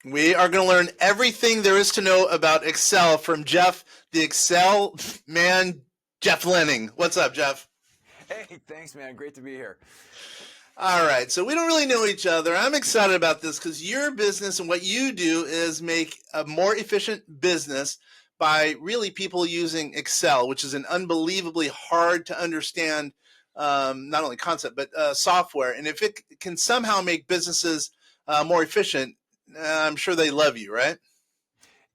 We are going to learn everything there is to know about Excel from Jeff, the Excel man, Jeff Lenning. What's up, Jeff? Hey, thanks, man. Great to be here. All right, so we don't really know each other. I'm excited about this because your business and what you do is make a more efficient business by really people using Excel, which is an unbelievably hard to understand, not only concept, but software. And if it can somehow make businesses more efficient, I'm sure they love you, right?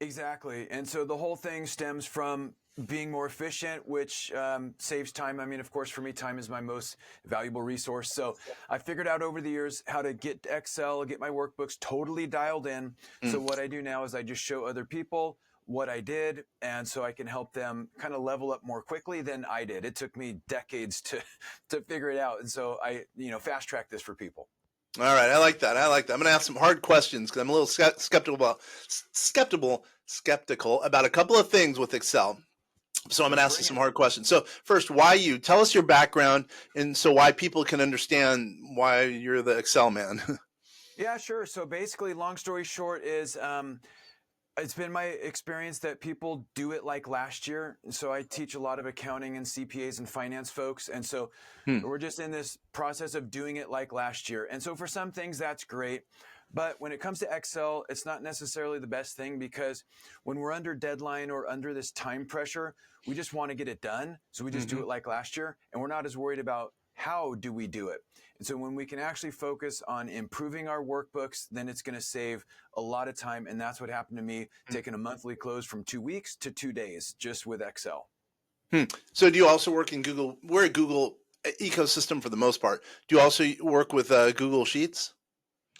Exactly. And so the whole thing stems from being more efficient, which saves time. I mean, of course, for me, time is my most valuable resource. So I figured out over the years how to get Excel, get my workbooks totally dialed in. So what I do now is I just show other people what I did. And so I can help them kind of level up more quickly than I did. It took me decades to figure it out. And so I, fast track this for people. All right, I like that. I like that. I'm going to ask some hard questions because I'm a little skeptical about a couple of things with Excel. So I'm going to ask you some hard questions. So first, why you? Tell us your background, and so why people can understand why you're the Excel man. Yeah, sure. So basically, long story short is it's been my experience that people do it like last year. So I teach a lot of accounting and CPAs and finance folks. And so we're just in this process of doing it like last year. And so for some things, that's great. But when it comes to Excel, it's not necessarily the best thing because when we're under deadline or under this time pressure, we just want to get it done. So we just do it like last year. And we're not as worried about how do we do it. And so when we can actually focus on improving our workbooks, then it's going to save a lot of time. And that's what happened to me, taking a monthly close from 2 weeks to 2 days just with Excel. So do you also work in Google? We're a Google ecosystem for the most part. Do you also work with Google Sheets?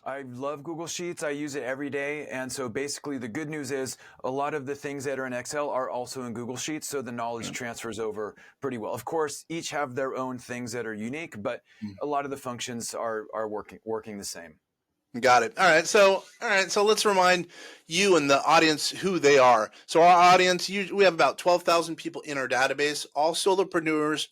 I love Google Sheets. I use it every day. And so basically the good news is a lot of the things that are in Excel are also in Google Sheets. So the knowledge transfers over pretty well. Of course, each have their own things that are unique, but a lot of the functions are working the same. Got it. All right. So let's remind you and the audience who they are. So our audience, we have about 12,000 people in our database, all solopreneurs,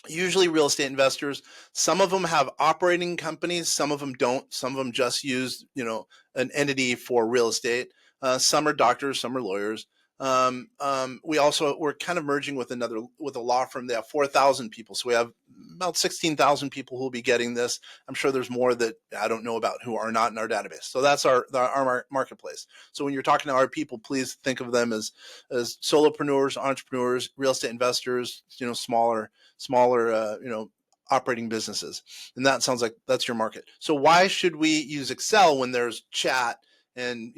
usually real estate investors. Some of them have operating companies. Some of them don't. Some of them just use, an entity for real estate. Some are doctors. Some are lawyers. We're kind of merging with a law firm. They have 4,000 people. So we have about 16,000 people who will be getting this. I'm sure there's more that I don't know about who are not in our database. So that's our marketplace. So when you're talking to our people, please think of them as solopreneurs, entrepreneurs, real estate investors, smaller, operating businesses. And that sounds like that's your market. So why should we use Excel when there's chat and,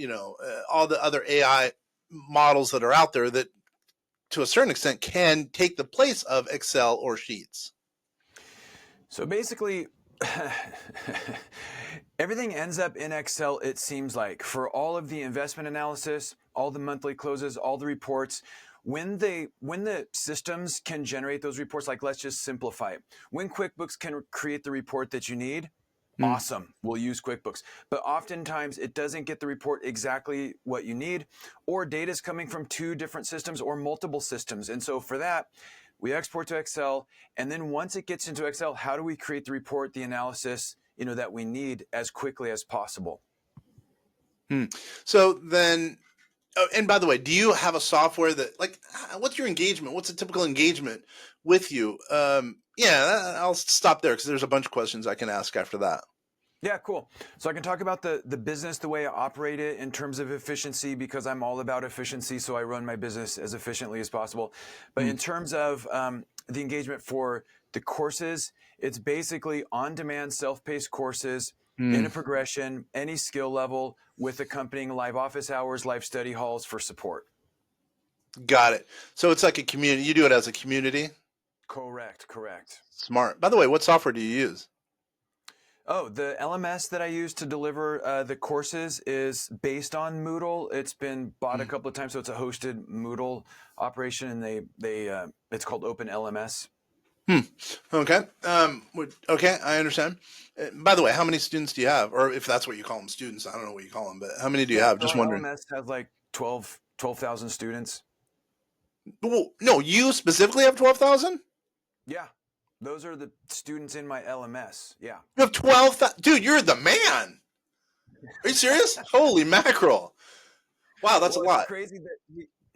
all the other AI models that are out there that to a certain extent can take the place of Excel or Sheets? So basically, everything ends up in Excel, it seems like, for all of the investment analysis, all the monthly closes, all the reports. When the systems can generate those reports, like let's just simplify it. When QuickBooks can create the report that you need, awesome, we'll use QuickBooks. But oftentimes it doesn't get the report exactly what you need, or data is coming from 2 different systems or multiple systems. And so for that, we export to Excel. And then once it gets into Excel, how do we create the report, the analysis, that we need as quickly as possible? So then, and by the way, do you have a software that, what's your engagement? What's a typical engagement with you? I'll stop there because there's a bunch of questions I can ask after that. Yeah, cool. So I can talk about the business, the way I operate it in terms of efficiency, because I'm all about efficiency. So I run my business as efficiently as possible. But in terms of the engagement for the courses, it's basically on-demand, self-paced courses in a progression, any skill level, with accompanying live office hours, live study halls for support. Got it. So it's like a community. You do it as a community? Correct. Smart. By the way, what software do you use? Oh, the LMS that I use to deliver the courses is based on Moodle. It's been bought a couple of times, so it's a hosted Moodle operation, and it's called Open LMS. Okay. Okay, I understand. By the way, how many students do you have? Or if that's what you call them, students, I don't know what you call them, but how many do you have? Just Our wondering. LMS has like 12,000 students. Well, no, you specifically have 12,000? Yeah, those are the students in my LMS. Yeah. You have 12,000? Dude, you're the man. Are you serious? Holy mackerel! Wow, that's a Well, it's lot. crazy that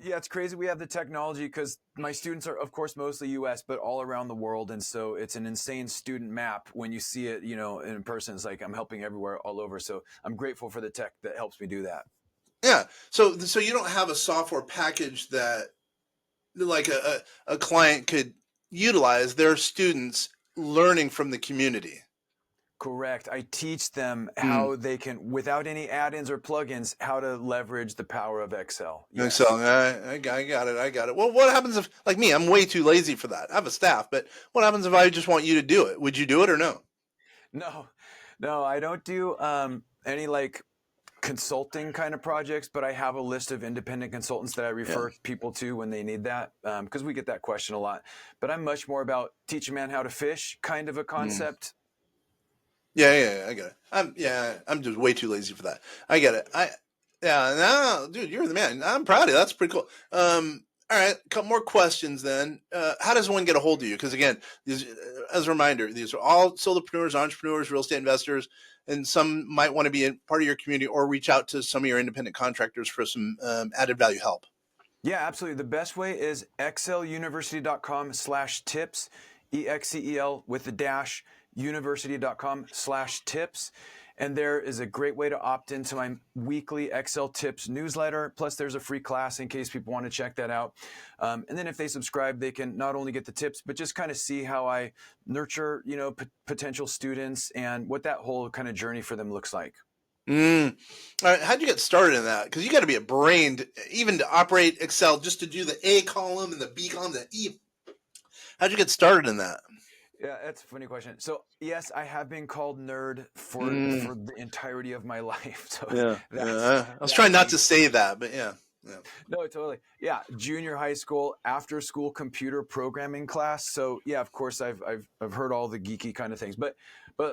yeah, it's crazy we have the technology because my students are, of course, mostly U.S., but all around the world, and so it's an insane student map when you see it, in person. It's like I'm helping everywhere, all over. So I'm grateful for the tech that helps me do that. Yeah. So you don't have a software package that like a client could utilize their students learning from the community. Correct. I teach them Mm. how they can, without any add-ins or plugins, how to leverage the power of Excel. So Yes. I got it. I got it. Well, what happens if, like me, I'm way too lazy for that. I have a staff, but what happens if I just want you to do it? Would you do it or no? No, no, I don't do any like consulting kind of projects, but I have a list of independent consultants that I Yeah. refer people to when they need that, because we get that question a lot. But I'm much more about teach a man how to fish kind of a Mm. concept. Yeah, I get it. I'm just way too lazy for that. I get it. Yeah, no, dude, you're the man. I'm proud of you. That's pretty cool. All right, a couple more questions then. How does one get a hold of you? Because again, these, as a reminder, these are all solopreneurs, entrepreneurs, real estate investors, and some might want to be a part of your community or reach out to some of your independent contractors for some added value help. Yeah, absolutely. The best way is exceluniversity.com/tips, EXCEL with the dash, university.com/tips. And there is a great way to opt into my weekly Excel tips newsletter. Plus, there's a free class in case people want to check that out. And then if they subscribe, they can not only get the tips, but just kind of see how I nurture, potential students and what that whole kind of journey for them looks like. Mm. All right, how'd you get started in that? Because you got to be a brain even to operate Excel, just to do the A column and the B column, the E. How'd you get started in that? Yeah, that's a funny question. So yes, I have been called nerd for Mm. for the entirety of my life. So that's Yeah. I was trying that's not to me. say that, but yeah. Yeah. No, totally. Yeah, junior high school, after school computer programming class. So yeah, of course I've heard all the geeky kind of things. But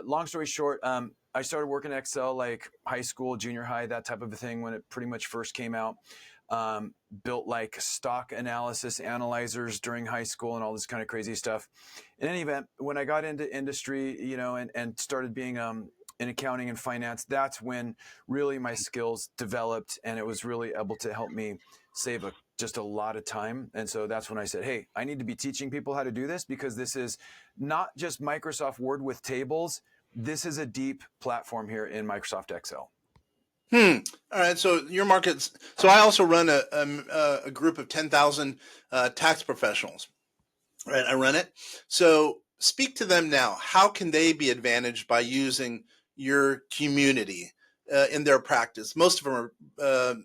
long story short, I started working Excel like high school, junior high, that type of a thing when it pretty much first came out. Built like stock analysis analyzers during high school and all this kind of crazy stuff. In any event, when I got into industry, and started being in accounting and finance, that's when really my skills developed, and it was really able to help me save just a lot of time. And so that's when I said, hey, I need to be teaching people how to do this, because this is not just Microsoft Word with tables. This is a deep platform here in Microsoft Excel. Hmm. All right. So your markets. So I also run a group of 10,000 tax professionals. Right. I run it. So speak to them now. How can they be advantaged by using your community in their practice? Most of them are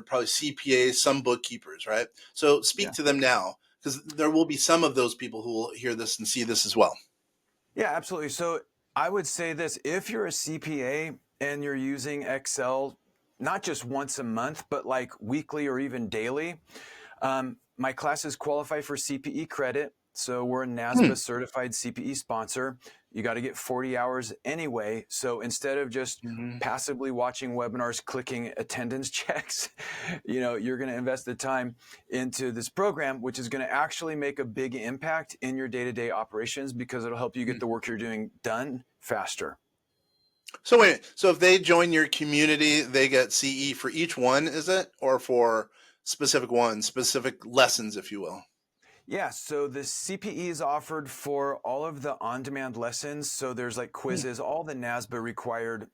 probably CPAs, some bookkeepers, right? So speak Yeah. to them now, because there will be some of those people who will hear this and see this as well. Yeah, absolutely. So I would say this: if you're a CPA and you're using Excel, not just once a month, but like weekly or even daily, my classes qualify for CPE credit. So we're a Hmm. NASBA certified CPE sponsor. You got to get 40 hours anyway. So instead of just Mhm. passively watching webinars, clicking attendance checks, you're going to invest the time into this program, which is going to actually make a big impact in your day-to-day operations, because it'll help you get the work you're doing done faster. So wait, so if they join your community, they get CE for each one, is it? Or for specific ones, specific lessons, if you will? Yeah, so the CPE is offered for all of the on-demand lessons. So there's like Hmm. quizzes, all the NASBA required,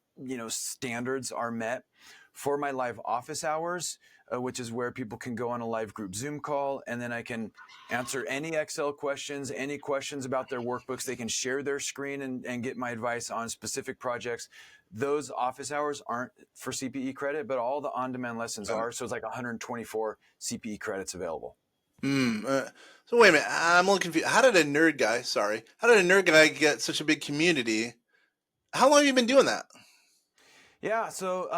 standards are met. For my live office hours, which is where people can go on a live group Zoom call, and then I can answer any Excel questions, any questions about their workbooks. They can share their screen and get my advice on specific projects. Those office hours aren't for CPE credit, but all the on-demand lessons are. So it's like 124 CPE credits available. Mm, so wait a minute, I'm a little confused. How did a nerd guy get such a big community? How long have you been doing that? Yeah, so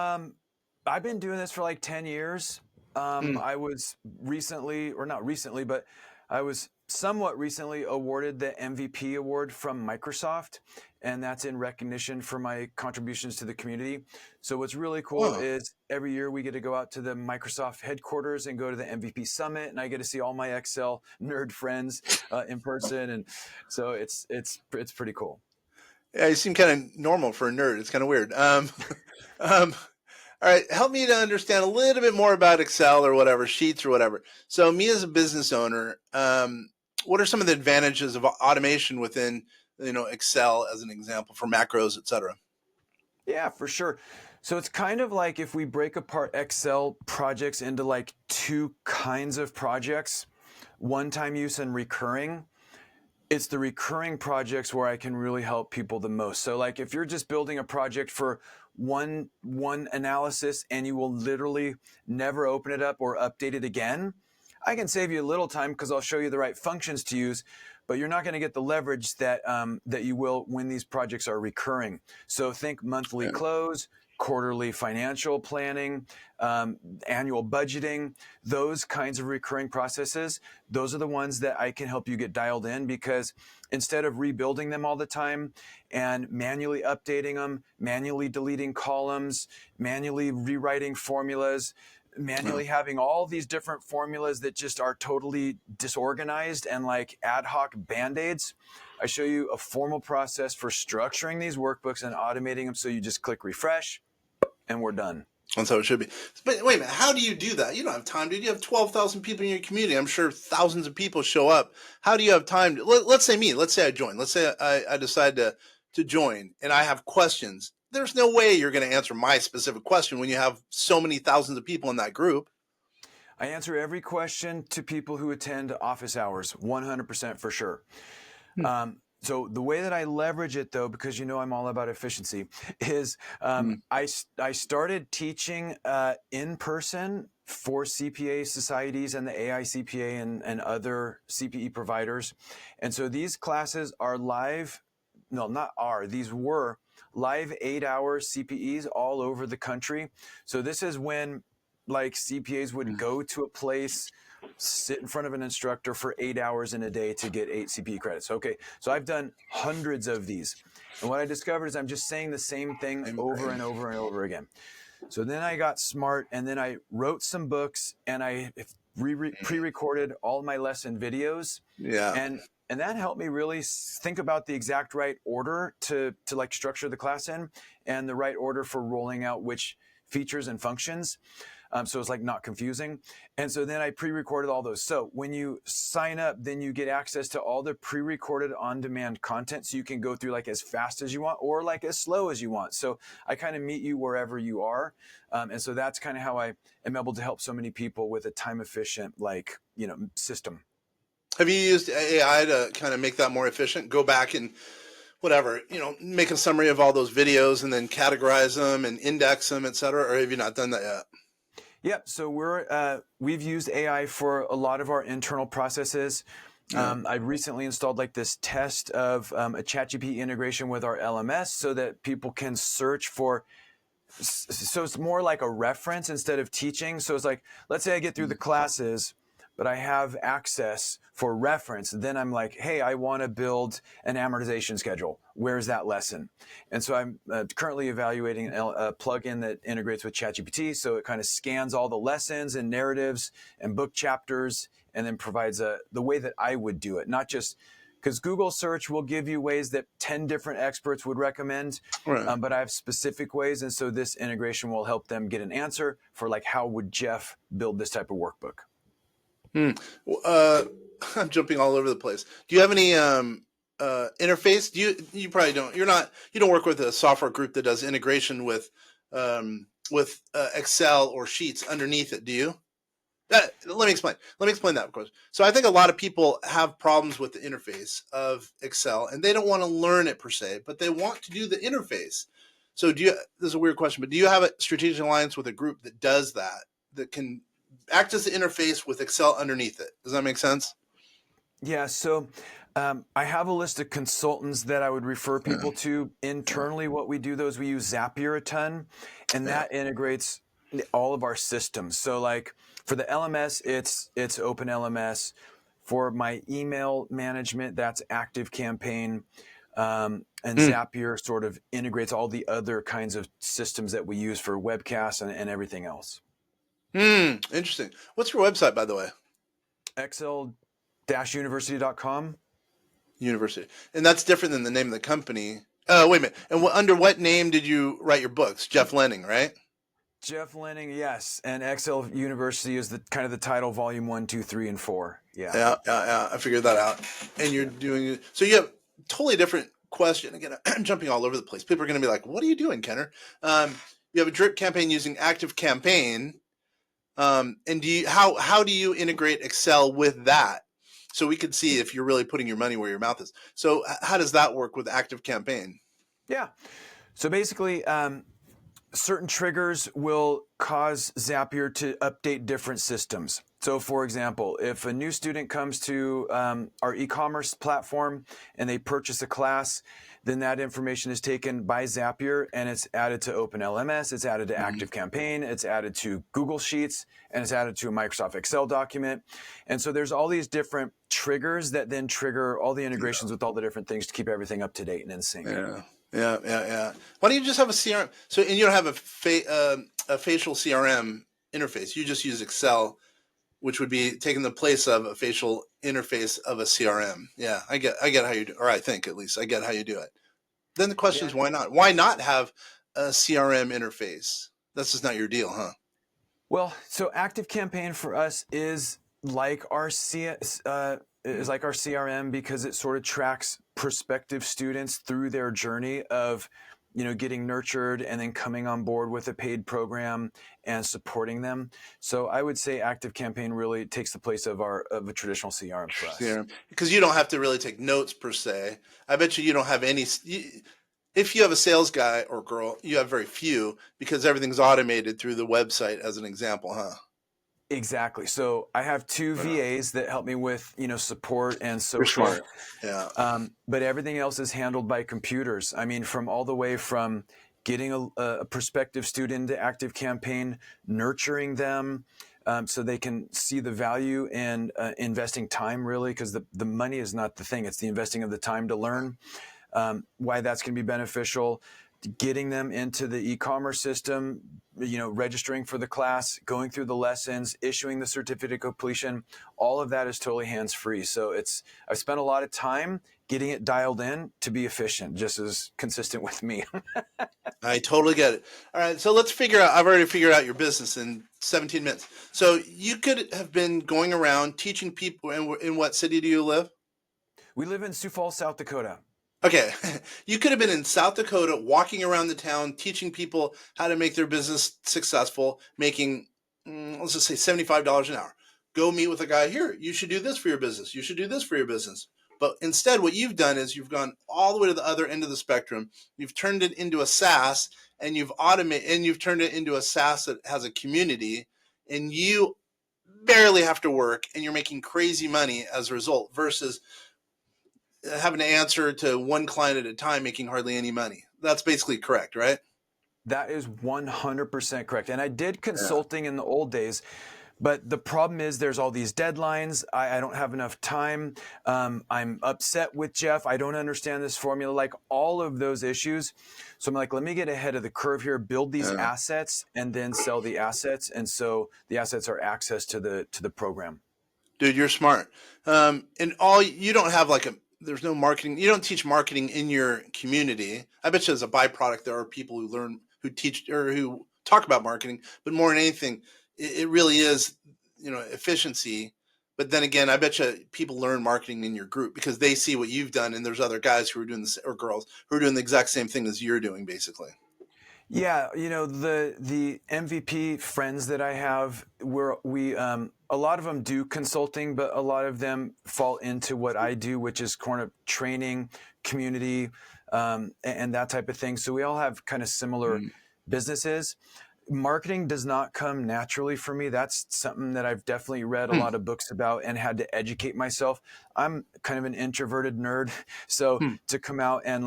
I've been doing this for like 10 years. Mm. I was recently, or not recently, but I was somewhat recently awarded the MVP award from Microsoft, and that's in recognition for my contributions to the community. So what's really cool Oh, is every year we get to go out to the Microsoft headquarters and go to the MVP summit, and I get to see all my Excel nerd friends in person, and so it's pretty cool. Yeah, you seem kind of normal for a nerd. It's kind of weird. Um, all right, help me to understand a little bit more about Excel or whatever, sheets or whatever. So, me as a business owner, what are some of the advantages of automation within, Excel as an example for macros, et cetera? Yeah, for sure. So it's kind of like if we break apart Excel projects into like two kinds of projects, one-time use and recurring. It's the recurring projects where I can really help people the most. So like if you're just building a project for one analysis and you will literally never open it up or update it again, I can save you a little time because I'll show you the right functions to use, but you're not going to get the leverage that you will when these projects are recurring. So think monthly Yeah. close, quarterly financial planning, annual budgeting, those kinds of recurring processes. Those are the ones that I can help you get dialed in, because instead of rebuilding them all the time and manually updating them, manually deleting columns, manually rewriting formulas, Yeah. manually having all these different formulas that just are totally disorganized and like ad hoc band-aids, I show you a formal process for structuring these workbooks and automating them. So you just click refresh and we're done. That's how it should be. But wait a minute, how do you do that? You don't have time, dude. You have 12,000 people in your community. I'm sure thousands of people show up. How do you have time? Let's say me. Let's say I join. Let's say I decide to join and I have questions. There's no way you're going to answer my specific question when you have so many thousands of people in that group. I answer every question to people who attend office hours, 100% for sure. Hmm. So the way that I leverage it, though, because I'm all about efficiency, is Hmm. I started teaching in person for CPA societies and the AICPA and other CPE providers. And so these classes are live. No, not are. These were live 8-hour CPEs all over the country. So this is when like CPAs would go to a place, sit in front of an instructor for 8 hours in a day to get 8 CPE credits. Okay, so I've done hundreds of these. And what I discovered is I'm just saying the same thing over and over and over again. So then I got smart and then I wrote some books and I pre-recorded all my lesson videos. Yeah. And that helped me really think about the exact right order to like structure the class in, and the right order for rolling out which features and functions. So it's like not confusing. And so then I pre-recorded all those. So when you sign up, then you get access to all the pre-recorded on-demand content. So you can go through like as fast as you want or like as slow as you want. So I kind of meet you wherever you are. And so that's kind of how I am able to help so many people with a time efficient, system. Have you used AI to kind of make that more efficient? Go back and whatever, make a summary of all those videos and then categorize them and index them, et cetera? Or have you not done that yet? Yep. So we've used AI for a lot of our internal processes. I recently installed like this test of a ChatGPT integration with our LMS so that people can search for. So it's more like a reference instead of teaching. So it's like, let's say I get through the classes, but I have access for reference. Then I'm like, hey, I want to build an amortization schedule. Where's that lesson? And so I'm currently evaluating a plugin that integrates with ChatGPT. So it kind of scans all the lessons and narratives and book chapters and then provides the way that I would do it, not just because Google search will give you ways that 10 different experts would recommend, Right. but I have specific ways. And so this integration will help them get an answer for like, how would Jeff build this type of workbook? Uh, I'm jumping all over the place. Do you have any interface? You probably don't. You don't work with a software group that does integration with Excel or Sheets underneath it, do you? Let me explain. Let me explain that, of course. So I think a lot of people have problems with the interface of Excel, and they don't want to learn it per se, but they want to do the interface. So this is a weird question, but do you have a strategic alliance with a group that does that, that can act as the interface with Excel underneath it? Does that make sense? Yeah, so I have a list of consultants that I would refer people to. Internally, what we do, though, is we use Zapier a ton, and Yeah. that integrates all of our systems. So like for the LMS, it's OpenLMS. For my email management, that's ActiveCampaign. And Hmm. Zapier sort of integrates all the other kinds of systems that we use for webcasts and everything else. Interesting. What's your website, by the way? Excel-university.com. University. And that's different than the name of the company. Wait a minute. And under what name did you write your books? Jeff Lenning, right? Jeff Lenning, yes, and Excel University is the kind of the title, volume 1, 2, 3, and 4. Yeah. Yeah. I figured that out. And you're doing so. You have totally different question. Again, I'm jumping all over the place. People are going to be like, "What are you doing, Kenner?" You have a drip campaign using Active Campaign. And how do you integrate Excel with that? So we could see if you're really putting your money where your mouth is. So how does that work with Active Campaign? Yeah. So basically, certain triggers will cause Zapier to update different systems. So for example, if a new student comes to our e-commerce platform and they purchase a class, then that information is taken by Zapier and it's added to OpenLMS, it's added to Active Campaign, it's added to Google Sheets, and it's added to a Microsoft Excel document. And so there's all these different triggers that then trigger all the integrations with all the different things to keep everything up to date and in sync. Yeah. Why don't you just have a CRM? So, and you don't have a facial CRM interface. You just use Excel, which would be taking the place of a facial interface of a CRM. Yeah, I get how you do, or I think at least I get how you do it. Then the question is, why not? Why not have a CRM interface? That's just not your deal, huh? Well, so Active Campaign for us is like our CRM because it sort of tracks prospective students through their journey of, getting nurtured and then coming on board with a paid program and supporting them. So I would say Active Campaign really takes the place of a traditional CRM for us. CRM, because you don't have to really take notes per se. I bet you don't have any. If you have a sales guy or girl, you have very few because everything's automated through the website, as an example, huh? Exactly. So I have two VAs that help me with, support and social. You're smart. Yeah. But everything else is handled by computers. I mean, from all the way from getting a prospective student to Active Campaign, nurturing them so they can see the value in investing time, really, because the money is not the thing. It's the investing of the time to learn, why that's going to be beneficial, getting them into the e-commerce system, registering for the class, going through the lessons, issuing the certificate of completion. All of that is totally hands-free. So I've spent a lot of time getting it dialed in to be efficient, just as consistent with me. I totally get it. All right, so let's figure out. I've already figured out your business in 17 minutes. So you could have been going around teaching people. In what city do you live? We live in Sioux Falls, South Dakota. Okay, you could have been in South Dakota walking around the town teaching people how to make their business successful, making, let's just say $75 an hour. Go meet with a guy here. You should do this for your business. You should do this for your business. But instead, what you've done is you've gone all the way to the other end of the spectrum. You've turned it into a SaaS, and you've turned it into a SaaS that has a community, and you barely have to work, and you're making crazy money as a result versus having to answer to one client at a time, making hardly any money. That's basically correct, right? That is 100% correct. And I did consulting in the old days, but the problem is there's all these deadlines. I don't have enough time. I'm upset with Jeff. I don't understand this formula, like all of those issues. So I'm like, let me get ahead of the curve here, build these assets, and then sell the assets. And so the assets are access to the program. Dude, you're smart. And you don't have there's no marketing. You don't teach marketing in your community. I bet you as a byproduct, there are people who teach or who talk about marketing, but more than anything, it really is, efficiency. But then again, I bet you people learn marketing in your group because they see what you've done, and there's other guys who are doing this or girls who are doing the exact same thing as you're doing, basically. Yeah, the MVP friends that I have, a lot of them do consulting, but a lot of them fall into what I do, which is kind of training, community, and that type of thing. So we all have kind of similar businesses. Marketing does not come naturally for me. That's something that I've definitely read a lot of books about and had to educate myself. I'm kind of an introverted nerd, so to come out and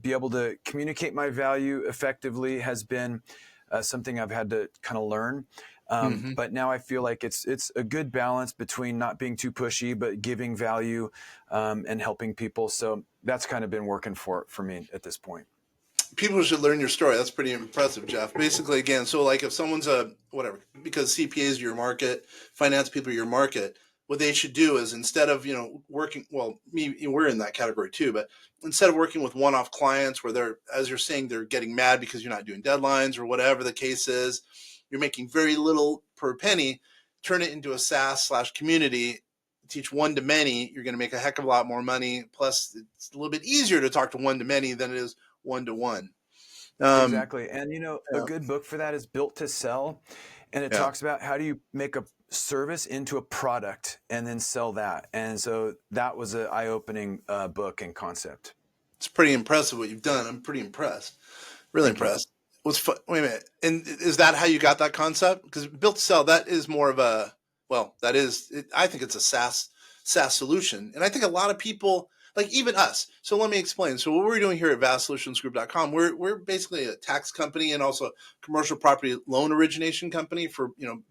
be able to communicate my value effectively has been something I've had to kind of learn. But now I feel like it's a good balance between not being too pushy, but giving value and helping people. So that's kind of been working for me at this point. People should learn your story. That's pretty impressive, Jeff. Basically, again, so if someone's because CPAs are your market, finance people are your market, what they should do is, instead of, working, well, we're in that category too, but instead of working with one-off clients where they're, as you're saying, they're getting mad because you're not doing deadlines or whatever the case is, you're making very little per penny, turn it into a SaaS/community, teach one to many, you're going to make a heck of a lot more money. Plus, it's a little bit easier to talk to one to many than it is one to one. Exactly. And a Yeah, good book for that is Built to Sell. And it yeah. talks about how do you make a service into a product and then sell that. And so that was an eye-opening book and concept. It's pretty impressive what you've done. I'm pretty impressed. Really Thank you. impressed. Wait a minute. And is that how you got that concept? Because built to sell, that is more of a, well, that is, I think it's a SaaS solution. And I think a lot of people, like even us. So let me explain. So what we're doing here at vastsolutionsgroup.com, we're basically a tax company and also a commercial property loan origination company for,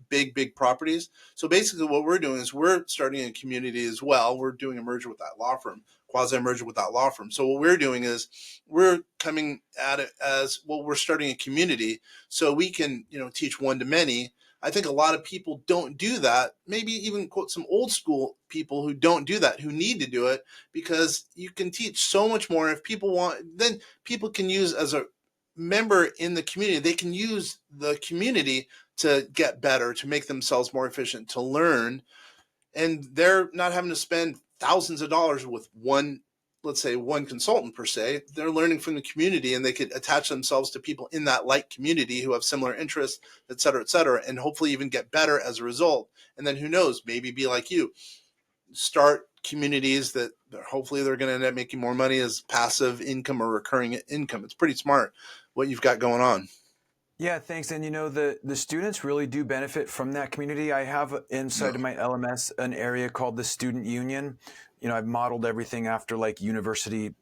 big properties. So basically what we're doing is we're starting a community as well. We're doing a merger with that law firm, quasi merger with that law firm. So what we're doing is we're coming at it as, well, we're starting a community so we can, teach one to many. I think a lot of people don't do that. Maybe even quote some old school people who don't do that, who need to do it, because you can teach so much more. If people want, then people can use, as a member in the community, they can use the community to get better, to make themselves more efficient, to learn. And they're not having to spend thousands of dollars with one, let's say one consultant per se. They're learning from the community, and they could attach themselves to people in that like community who have similar interests, et cetera, and hopefully even get better as a result. And then who knows, maybe be like you, start communities that hopefully they're going to end up making more money as passive income or recurring income. It's pretty smart what you've got going on. Yeah, thanks. And the students really do benefit from that community. I have inside of my LMS an area called the Student Union. I've modeled everything after like university,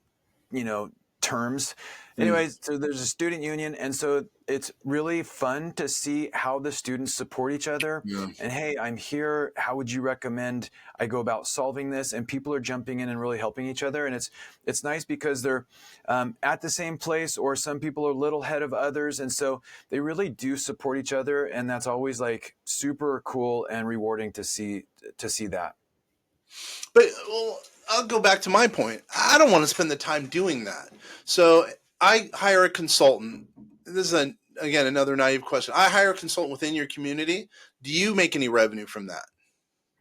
terms. Mm. Anyways, so there's a student union, and so it's really fun to see how the students support each other. Yeah. And hey, I'm here. How would you recommend I go about solving this? And people are jumping in and really helping each other. And it's nice because they're at the same place, or some people are a little ahead of others, and so they really do support each other. And that's always like super cool and rewarding to see that. But well, I'll go back to my point. I don't want to spend the time doing that. So I hire a consultant. This is again another naive question. I hire a consultant within your community. Do you make any revenue from that?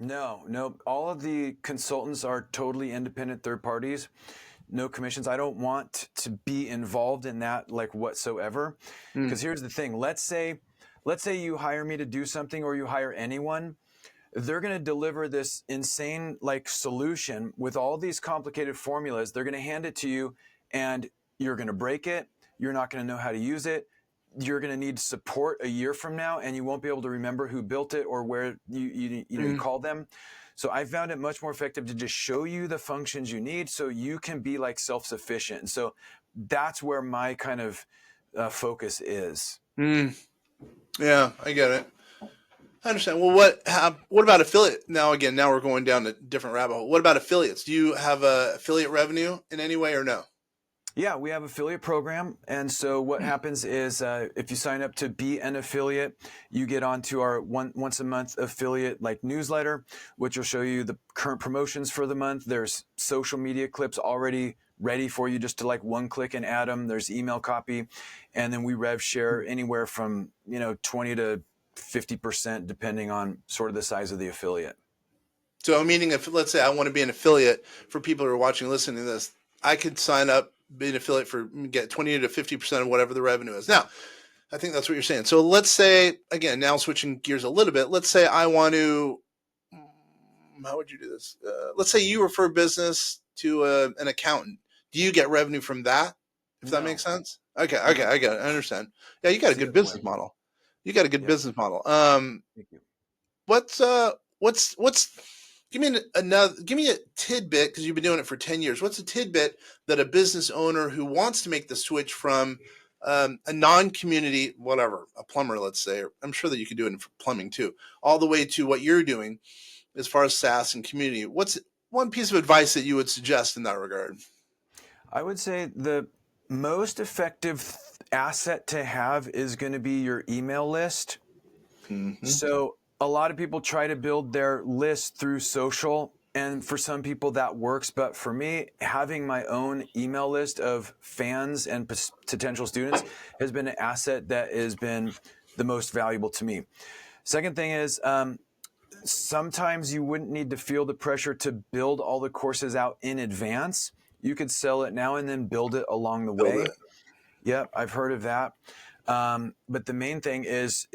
No. All of the consultants are totally independent third parties. No commissions. I don't want to be involved in that like whatsoever. Mm. Because here's the thing. Let's say you hire me to do something, or you hire anyone. They're going to deliver this insane like solution with all these complicated formulas. They're going to hand it to you, and you're going to break it. You're not going to know how to use it. You're going to need support a year from now, and you won't be able to remember who built it or where you called them. So I found it much more effective to just show you the functions you need so you can be like self-sufficient. And so that's where my kind of focus is. Mm. Yeah, I get it. I understand. Well, what about affiliate? Now we're going down a different rabbit hole. What about affiliates? Do you have affiliate revenue in any way or no? Yeah, we have affiliate program. And so what happens is if you sign up to be an affiliate, you get onto our once a month affiliate like newsletter, which will show you the current promotions for the month. There's social media clips already ready for you just to like one click and add them. There's email copy. And then we rev share anywhere from, 20 to 50% depending on sort of the size of the affiliate. So, meaning if, let's say I want to be an affiliate, for people who are watching and listening to this, I could sign up, be an affiliate for, get 20 to 50% of whatever the revenue is. Now, I think that's what you're saying. So let's say, again, now switching gears a little bit, let's say I want to, how would you do this? Let's say you refer business to an accountant. Do you get revenue from that? If that makes sense? Okay, I get it. I understand. Yeah, you got a good business model. You got a good business model. Thank you. What's give me a tidbit, because you've been doing it for 10 years. What's a tidbit that a business owner who wants to make the switch from a non-community, whatever, a plumber, let's say, or I'm sure that you could do it for plumbing too, all the way to what you're doing as far as SaaS and community. What's one piece of advice that you would suggest in that regard? I would say the most effective asset to have is going to be your email list. Mm-hmm. So a lot of people try to build their list through social, and for some people that works. But for me, having my own email list of fans and potential students has been an asset that has been the most valuable to me. Second thing is, sometimes you wouldn't need to feel the pressure to build all the courses out in advance. You could sell it now and then build it along the Build way. it. Yep, I've heard of that. But the main thing is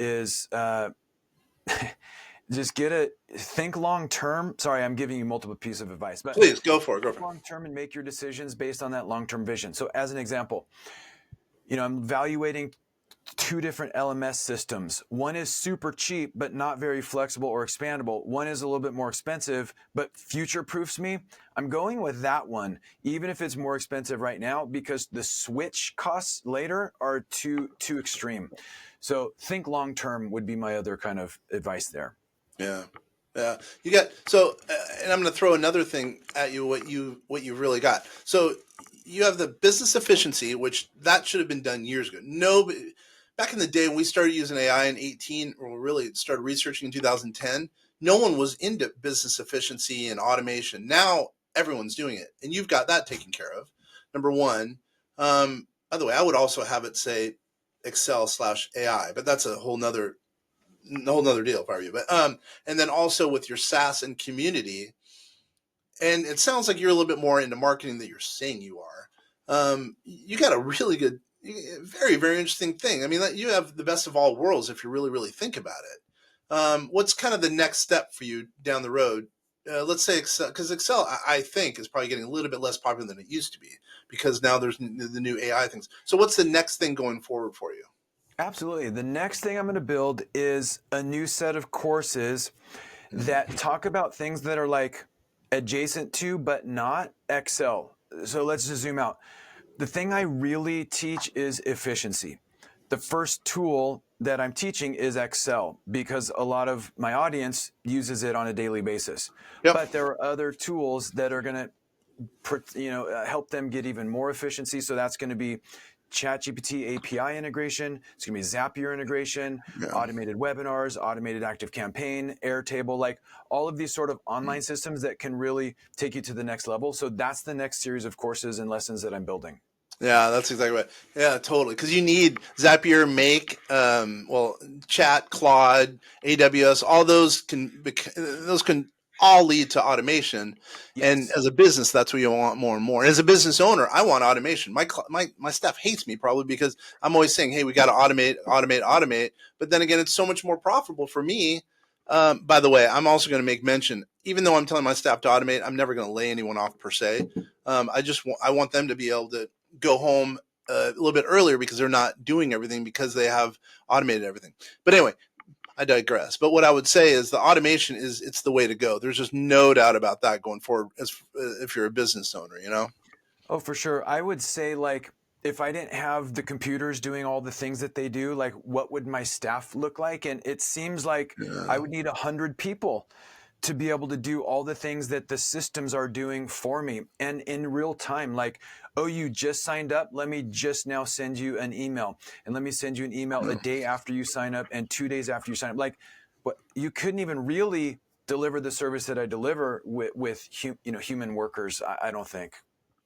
just think long term. Sorry, I'm giving you multiple pieces of advice, but Please go for it. Go think for it. long term and make your decisions based on that long term vision. So, as an example, I'm evaluating 2 different LMS systems. One is super cheap, but not very flexible or expandable. One is a little bit more expensive, but future proofs me. I'm going with that one, even if it's more expensive right now, because the switch costs later are too extreme. So think long term would be my other kind of advice there. Yeah. Yeah. You got so and I'm going to throw another thing at you what you really got. So you have the business efficiency, which that should have been done years ago. No, back in the day when we started using AI in 18, or really started researching in 2010, no one was into business efficiency and automation. Now everyone's doing it, and you've got that taken care of. Number one. By the way, I would also have it say Excel/AI, but that's a whole nother deal if I were you. But and then also with your SaaS and community, and it sounds like you're a little bit more into marketing than you're saying you are. You got a really good, very, very interesting thing. I mean, you have the best of all worlds if you really, really think about it. What's kind of the next step for you down the road? Let's say Excel, because Excel, I think, is probably getting a little bit less popular than it used to be because now there's the new AI things. So, what's the next thing going forward for you? Absolutely. The next thing I'm going to build is a new set of courses that talk about things that are like adjacent to, but not Excel. So let's just zoom out. The thing I really teach is efficiency. The first tool that I'm teaching is Excel because a lot of my audience uses it on a daily basis. Yep. But there are other tools that are going to help them get even more efficiency. So that's going to be ChatGPT API integration. It's going to be Zapier integration, automated webinars, automated Active Campaign, Airtable, like all of these sort of online systems that can really take you to the next level. So that's the next series of courses and lessons that I'm building. Yeah, that's exactly right. Yeah, totally. Because you need Zapier, Make, Chat, Claude, AWS. All those can all lead to automation. Yes. And as a business, that's what you want more and more. And as a business owner, I want automation. My staff hates me probably because I'm always saying, "Hey, we got to automate." But then again, it's so much more profitable for me. By the way, I'm also going to make mention, even though I'm telling my staff to automate, I'm never going to lay anyone off per se. I want them to be able to go home a little bit earlier because they're not doing everything because they have automated everything. But anyway, I digress. But what I would say is the automation it's the way to go. There's just no doubt about that going forward if you're a business owner, Oh, for sure. I would say like if I didn't have the computers doing all the things that they do, like what would my staff look like? And it seems like I would need 100 people to be able to do all the things that the systems are doing for me and in real time. Like, oh, you just signed up. Let me just now send you an email, and let me send you an email a day after you sign up and 2 days after you sign up. Like, what you couldn't even really deliver the service that I deliver with human workers. I don't think.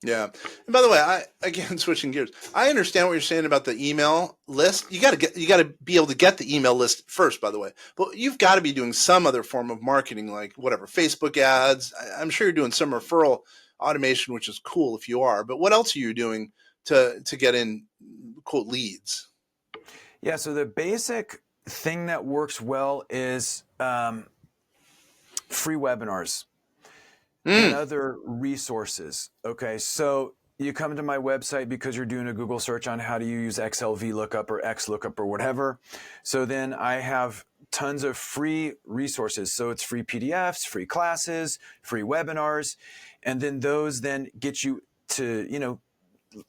Yeah. And by the way, again switching gears. I understand what you're saying about the email list. You got to be able to get the email list first, by the way. But you've got to be doing some other form of marketing, like whatever, Facebook ads. I'm sure you're doing some referral automation, which is cool if you are. But what else are you doing to get in quote leads? Yeah. So the basic thing that works well is free webinars and other resources. Okay, so you come to my website because you're doing a Google search on how do you use Excel VLOOKUP or XLOOKUP or whatever. So then I have tons of free resources. So it's free PDFs, free classes, free webinars, and then those then get you to,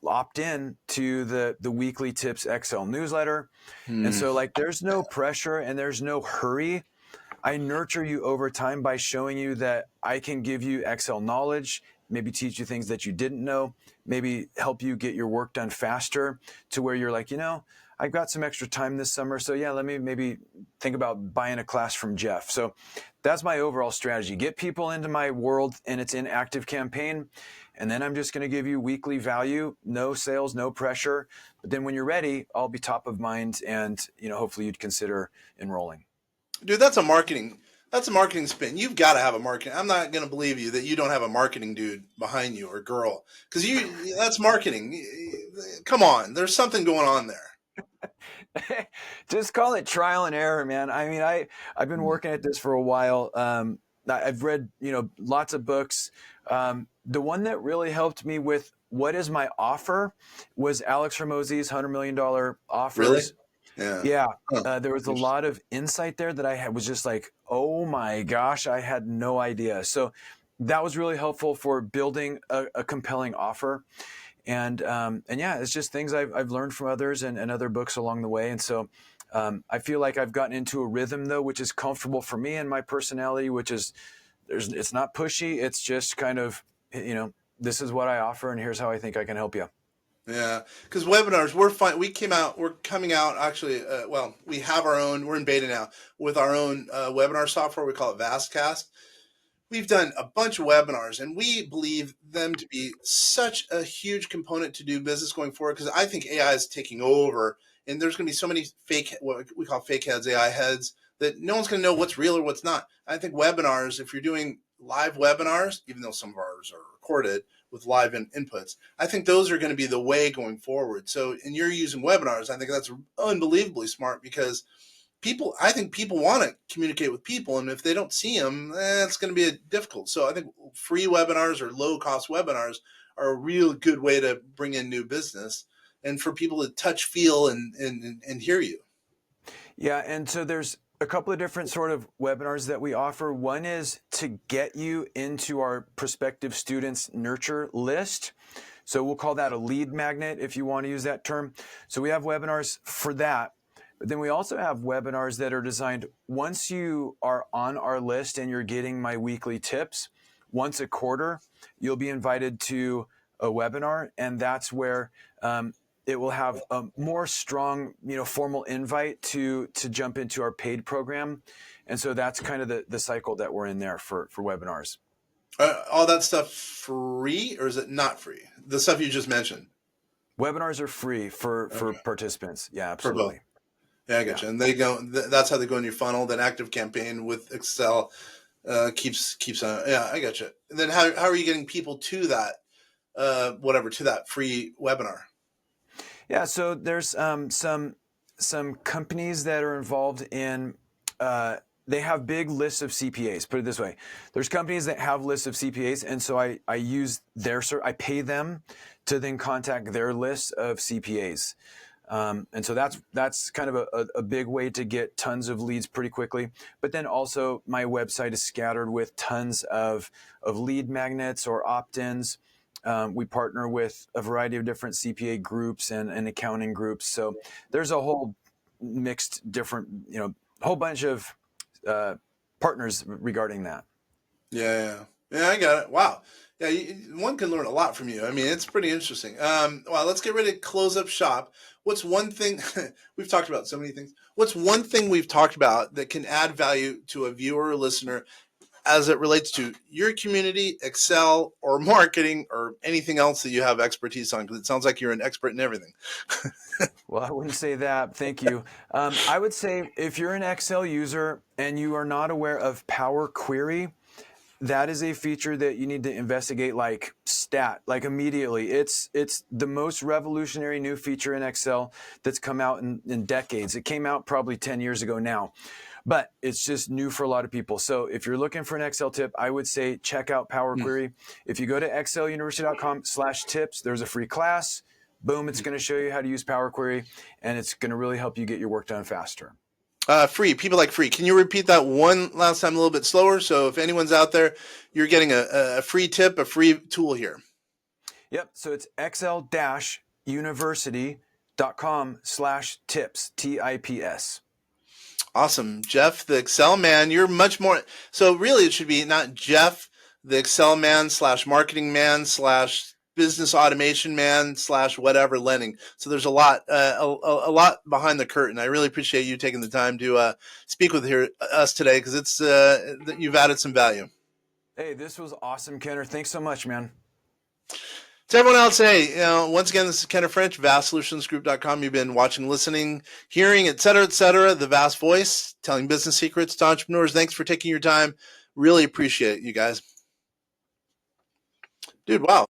opt in to the weekly tips Excel newsletter. And so like there's no pressure and there's no hurry. I nurture you over time by showing you that I can give you Excel knowledge, maybe teach you things that you didn't know, maybe help you get your work done faster to where you're like, I've got some extra time this summer. So yeah, let me maybe think about buying a class from Jeff. So that's my overall strategy. Get people into my world and it's in Active Campaign. And then I'm just going to give you weekly value, no sales, no pressure. But then when you're ready, I'll be top of mind and, hopefully you'd consider enrolling. Dude, that's a marketing spin. You've got to have a marketing. I'm not going to believe you that you don't have a marketing dude behind you or girl, because that's marketing. Come on, there's something going on there. Just call it trial and error, man. I mean, I've been working at this for a while. I've read, lots of books. The one that really helped me with what is my offer was Alex Hormozi's $100 million offers. Really? Yeah. Yeah. Huh. There was a lot of insight there that was just like, oh my gosh, I had no idea. So that was really helpful for building a compelling offer. And yeah, it's just things I've learned from others and other books along the way. And so I feel like I've gotten into a rhythm though, which is comfortable for me and my personality, which is it's not pushy. It's just kind of, this is what I offer and here's how I think I can help you. Yeah, because webinars, we're coming out actually. We have our own. We're in beta now with our own webinar software. We call it Vastcast. We've done a bunch of webinars, and we believe them to be such a huge component to do business going forward. Because I think AI is taking over, and there's going to be so many what we call fake heads, AI heads, that no one's going to know what's real or what's not. I think webinars, if you're doing live webinars, even though some of ours are recorded with live inputs, I think those are going to be the way going forward. So, and you're using webinars, I think that's unbelievably smart because I think people want to communicate with people, and if they don't see them, it's going to be difficult. So I think free webinars or low cost webinars are a real good way to bring in new business and for people to touch, feel, and hear you. Yeah. And so there's a couple of different sort of webinars that we offer. One is to get you into our prospective students nurture list. So we'll call that a lead magnet if you want to use that term. So we have webinars for that. But then we also have webinars that are designed once you are on our list and you're getting my weekly tips, once a quarter, you'll be invited to a webinar. And that's where it will have a more strong, formal invite to jump into our paid program. And so that's kind of the cycle that we're in there for webinars. All that stuff free, or is it not free? The stuff you just mentioned. Webinars are free for participants. Yeah, absolutely. Yeah, I get you. And they go. That's how they go in your funnel. Then Active Campaign with Excel keeps on. Yeah, I get you. And then how are you getting people to that to that free webinar? Yeah, so there's some companies that are involved in. They have big lists of CPAs. Put it this way: there's companies that have lists of CPAs, and so I use I pay them to then contact their list of CPAs. And so that's kind of a big way to get tons of leads pretty quickly. But then also my website is scattered with tons of lead magnets or opt-ins. We partner with a variety of different CPA groups and accounting groups. So there's a whole mixed different, whole bunch of partners regarding that. Yeah, I got it. Wow. Yeah, one can learn a lot from you. I mean, it's pretty interesting. Well, let's get ready to close up shop. What's one thing we've talked about so many things? What's one thing we've talked about that can add value to a viewer or listener as it relates to your community, Excel, or marketing, or anything else that you have expertise on? Because it sounds like you're an expert in everything. Well, I wouldn't say that. Thank you. I would say if you're an Excel user and you are not aware of Power Query, that is a feature that you need to investigate like immediately. It's the most revolutionary new feature in Excel that's come out in decades. It came out probably 10 years ago now, but it's just new for a lot of people. So if you're looking for an Excel tip, I would say check out Power Query. If you go to exceluniversity.com/tips, there's a free class. Boom, it's going to show you how to use Power Query, and it's going to really help you get your work done faster. Free. People like free. Can you repeat that one last time a little bit slower? So if anyone's out there, you're getting a free tip, a free tool here. Yep. So it's excel-university.com/tips, TIPS. Awesome. Jeff, the Excel man, you're much more. So really it should be not Jeff, the Excel man /marketing man business automation man / whatever Lenning. So there's a lot behind the curtain. I really appreciate you taking the time to speak with us today, because it's you've added some value. Hey, this was awesome, Kenner. Thanks so much, man. To everyone else, hey, once again, this is Kenner French, vastsolutionsgroup.com. You've been watching, listening, hearing, et cetera, the Vast Voice, telling business secrets to entrepreneurs. Thanks for taking your time. Really appreciate it, you guys. Dude, wow.